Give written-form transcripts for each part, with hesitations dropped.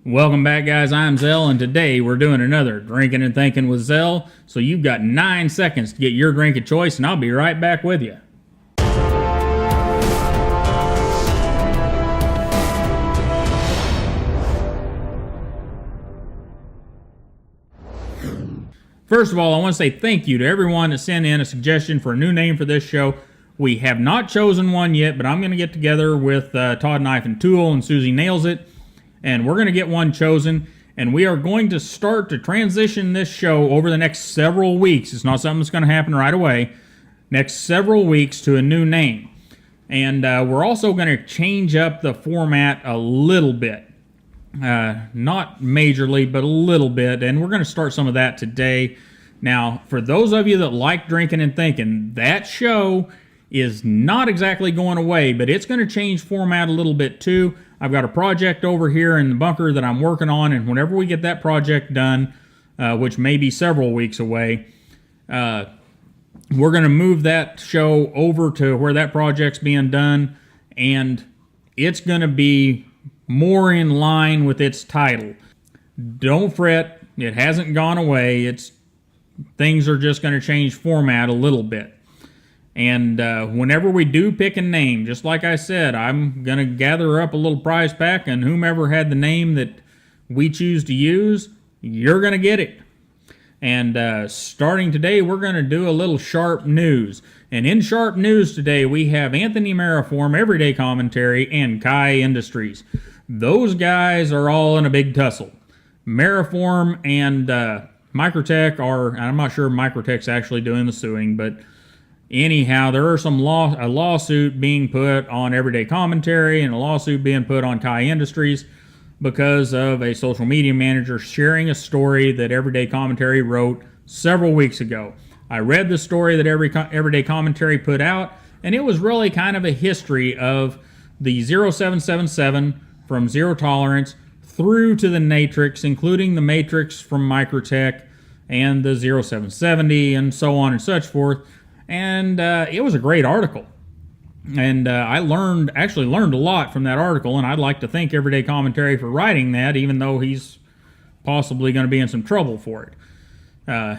Welcome back, guys. I'm Zell, and today we're doing another Drinking and Thinking with Zell. So you've got 9 seconds to get your drink of choice, and I'll be right back with you. First of all, I want to say thank you to everyone that sent in a suggestion for a new name for this show. We have not chosen one yet, but I'm going to get together with Todd Knife and Tool and Susie Nails It, and we're going to get one chosen, and we are going to start to transition this show over the next several weeks. It's not something that's going to happen right away. Next several weeks to a new name. And we're also going to change up the format a little bit. Not majorly, but a little bit, and we're going to start some of that today. Now, for those of you that like Drinking and Thinking, that show is not exactly going away, but it's going to change format a little bit too. I've got a project over here in the bunker that I'm working on, and whenever we get that project done, which may be several weeks away, we're going to move that show over to where that project's being done, and it's going to be more in line with its title. Don't fret, it hasn't gone away. Things are just going to change format a little bit. And whenever we do pick a name, just like I said, I'm going to gather up a little prize pack, and whomever had the name that we choose to use, you're going to get it. And starting today, we're going to do a little sharp news. And in sharp news today, we have Anthony Mariform, Everyday Commentary, and Kai Industries. Those guys are all in a big tussle. Mariform and Microtech are, and I'm not sure Microtech's actually doing the suing, but anyhow, there are a lawsuit being put on Everyday Commentary and a lawsuit being put on Kai Industries because of a social media manager sharing a story that Everyday Commentary wrote several weeks ago. I read the story that Everyday Commentary put out, and it was really kind of a history of the 0777 from Zero Tolerance through to the Matrix, including the Matrix from Microtech and the 0770 and so on and such forth. And it was a great article. And I actually learned a lot from that article, and I'd like to thank Everyday Commentary for writing that, even though he's possibly going to be in some trouble for it.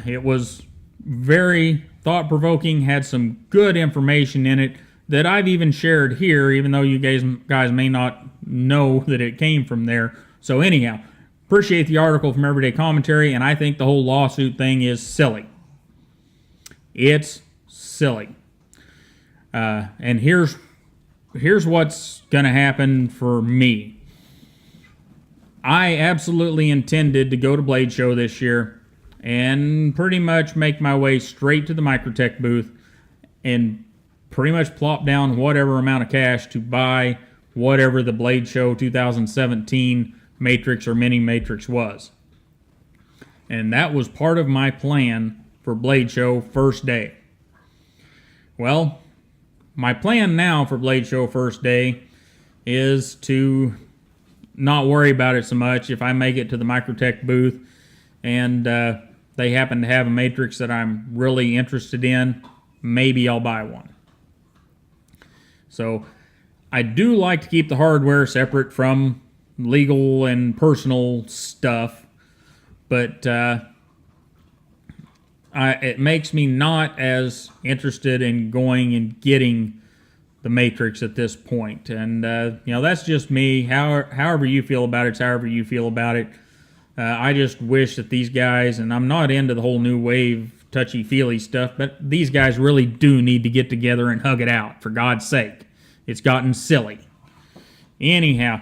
It was very thought-provoking, had some good information in it that I've even shared here, even though you guys may not know that it came from there. So anyhow, appreciate the article from Everyday Commentary, and I think the whole lawsuit thing is silly. It's silly. And here's what's going to happen for me. I absolutely intended to go to Blade Show this year and pretty much make my way straight to the Microtech booth and pretty much plop down whatever amount of cash to buy whatever the Blade Show 2017 Matrix or Mini Matrix was. And that was part of my plan for Blade Show first day. Well, my plan now for Blade Show first day is to not worry about it so much. If I make it to the Microtech booth and they happen to have a Matrix that I'm really interested in, maybe I'll buy one. So I do like to keep the hardware separate from legal and personal stuff, but it makes me not as interested in going and getting the Matrix at this point. And, that's just me. However you feel about it's however you feel about it. I just wish that these guys, and I'm not into the whole new wave touchy-feely stuff, but these guys really do need to get together and hug it out, for God's sake. It's gotten silly. Anyhow,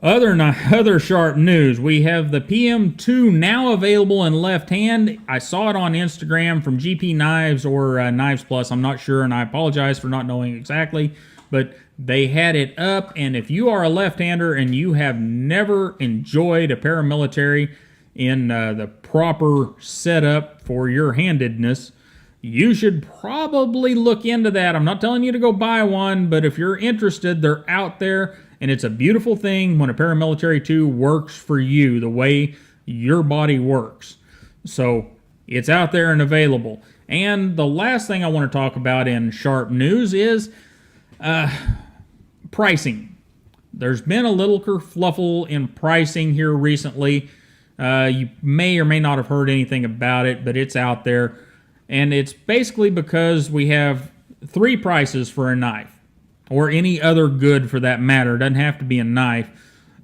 other sharp news. We have the PM2 now available in left hand. I saw it on Instagram from GP Knives or Knives Plus. I'm not sure, and I apologize for not knowing exactly. But they had it up, and if you are a left-hander and you have never enjoyed a paramilitary in the proper setup for your handedness, you should probably look into that. I'm not telling you to go buy one, but if you're interested, they're out there, and it's a beautiful thing when a paramilitary 2 works for you the way your body works. So it's out there and available. And the last thing I want to talk about in sharp news is pricing. There's been a little kerfluffle in pricing here recently. You may or may not have heard anything about it, but it's out there. And it's basically because we have 3 prices for a knife, or any other good for that matter. It doesn't have to be a knife.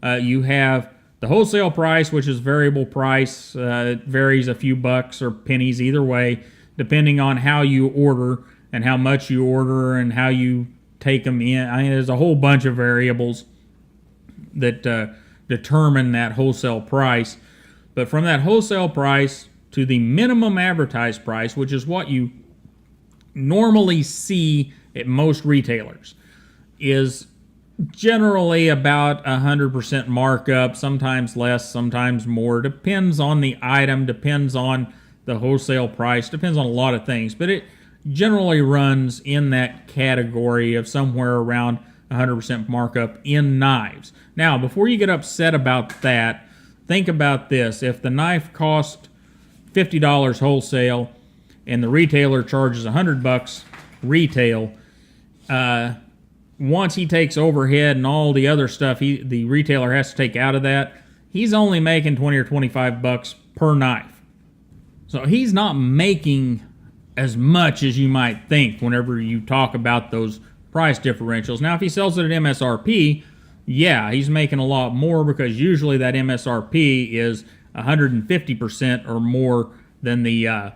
You have the wholesale price, which is variable price. It varies a few bucks or pennies either way, depending on how you order and how much you order and how you take them in. I mean, there's a whole bunch of variables that determine that wholesale price. But from that wholesale price to the minimum advertised price, which is what you normally see at most retailers, is generally about 100% markup, sometimes less, sometimes more. Depends on the item, depends on the wholesale price, depends on a lot of things. But it generally runs in that category of somewhere around 100% markup in knives. Now, before you get upset about that, think about this. If the knife cost $50 wholesale and the retailer charges $100 retail, once he takes overhead and all the other stuff the retailer has to take out of that, he's only making 20 or 25 bucks per knife. So he's not making as much as you might think whenever you talk about those price differentials. Now, if he sells it at MSRP, yeah, he's making a lot more, because usually that MSRP is 150% or more than the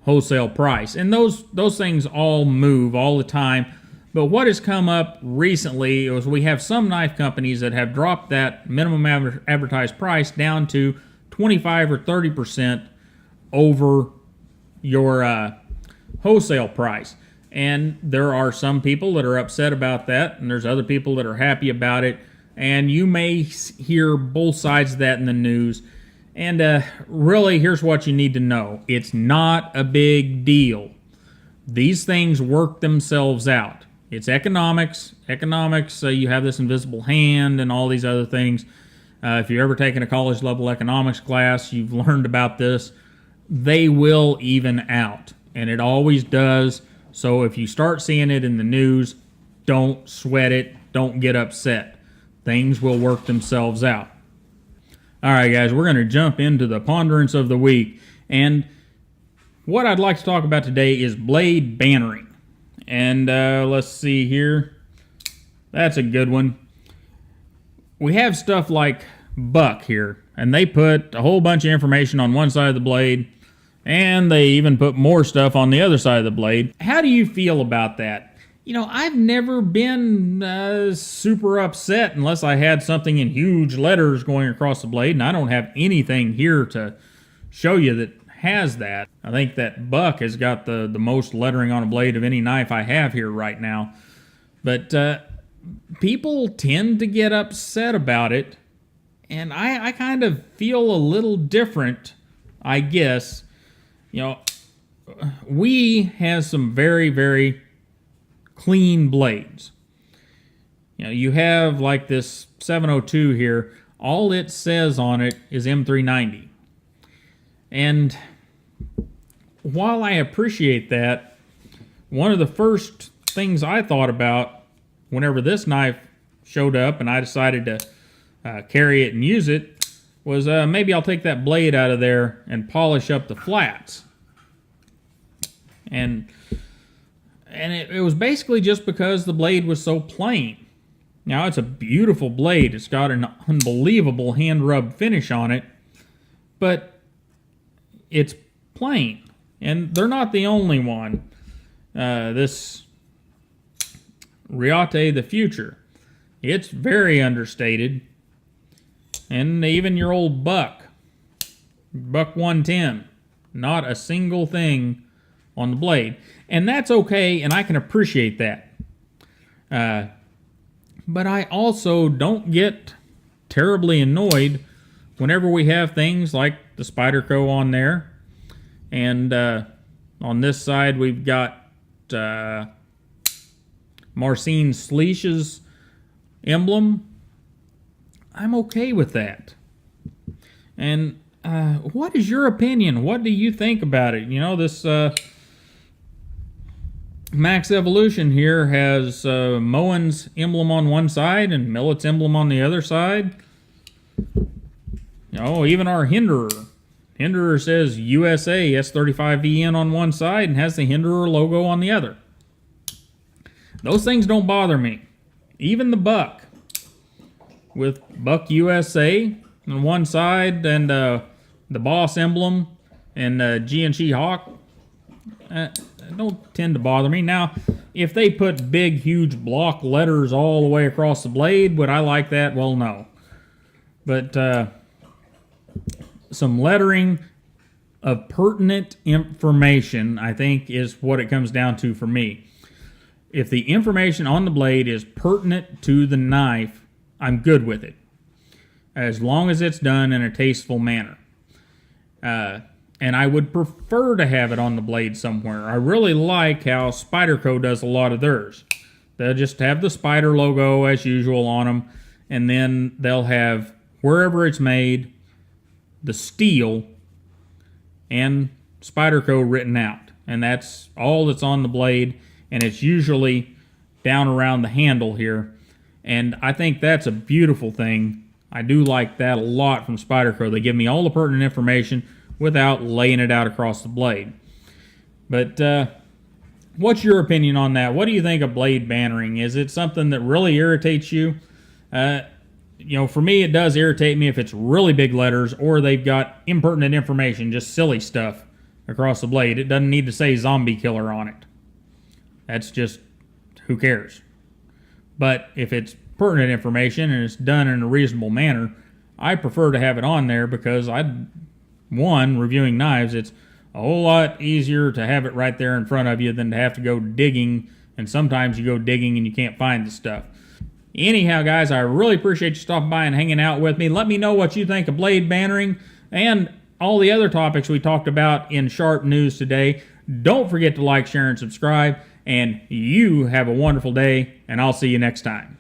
wholesale price. And those things all move all the time. But what has come up recently is we have some knife companies that have dropped that minimum advertised price down to 25 or 30% over your wholesale price. And there are some people that are upset about that, and there's other people that are happy about it. And you may hear both sides of that in the news. And really, here's what you need to know. It's not a big deal. These things work themselves out. It's economics. Economics, you have this invisible hand and all these other things. If you've ever taken a college-level economics class, you've learned about this. They will even out, and it always does. So if you start seeing it in the news, don't sweat it. Don't get upset. Things will work themselves out. All right, guys, we're going to jump into the ponderance of the week. And what I'd like to talk about today is blade bannering. And let's see here. That's a good one. We have stuff like Buck here, and they put a whole bunch of information on one side of the blade, and they even put more stuff on the other side of the blade. How do you feel about that? You know, I've never been super upset unless I had something in huge letters going across the blade, and I don't have anything here to show you that has that. I think that Buck has got the most lettering on a blade of any knife I have here right now. But people tend to get upset about it, and I kind of feel a little different, I guess. You know, we have some very, very clean blades. You know, you have like this 702 here. All it says on it is M390. And while I appreciate that, one of the first things I thought about whenever this knife showed up and I decided to carry it and use it was maybe I'll take that blade out of there and polish up the flats. And it was basically just because the blade was so plain. Now, it's a beautiful blade. It's got an unbelievable hand-rub finish on it, but it's plain. And they're not the only one. This Riate the Future, it's very understated. And even your old Buck 110, not a single thing on the blade. And that's okay, and I can appreciate that. But I also don't get terribly annoyed whenever we have things like the Spyderco on there. And on this side, we've got Marcin Sleesh's emblem. I'm okay with that. And what is your opinion? What do you think about it? You know, this Max Evolution here has Moen's emblem on one side and Millet's emblem on the other side. Oh, even our Hinderer. Hinderer says USA S35VN on one side and has the Hinderer logo on the other. Those things don't bother me. Even the Buck, with Buck USA on one side and the Boss emblem and G&G Hawk, don't tend to bother me. Now, if they put big, huge block letters all the way across the blade, would I like that? Well, no. But some lettering of pertinent information, I think, is what it comes down to for me. If the information on the blade is pertinent to the knife, I'm good with it, as long as it's done in a tasteful manner. And I would prefer to have it on the blade somewhere. I really like how Spyderco does a lot of theirs. They'll just have the Spyder logo as usual on them, and then they'll have, wherever it's made, the steel and Spyderco written out. And that's all that's on the blade, and it's usually down around the handle here. And I think that's a beautiful thing. I do like that a lot from Spyderco. They give me all the pertinent information without laying it out across the blade. But what's your opinion on that? What do you think of blade bannering? Is it something that really irritates you? For me, it does irritate me if it's really big letters or they've got impertinent information, just silly stuff across the blade. It doesn't need to say zombie killer on it. That's just, who cares? But if it's pertinent information and it's done in a reasonable manner, I prefer to have it on there because reviewing knives, it's a whole lot easier to have it right there in front of you than to have to go digging, and sometimes you go digging and you can't find the stuff. Anyhow, guys, I really appreciate you stopping by and hanging out with me. Let me know what you think of blade bannering and all the other topics we talked about in Sharp News today. Don't forget to like, share, and subscribe, and you have a wonderful day, and I'll see you next time.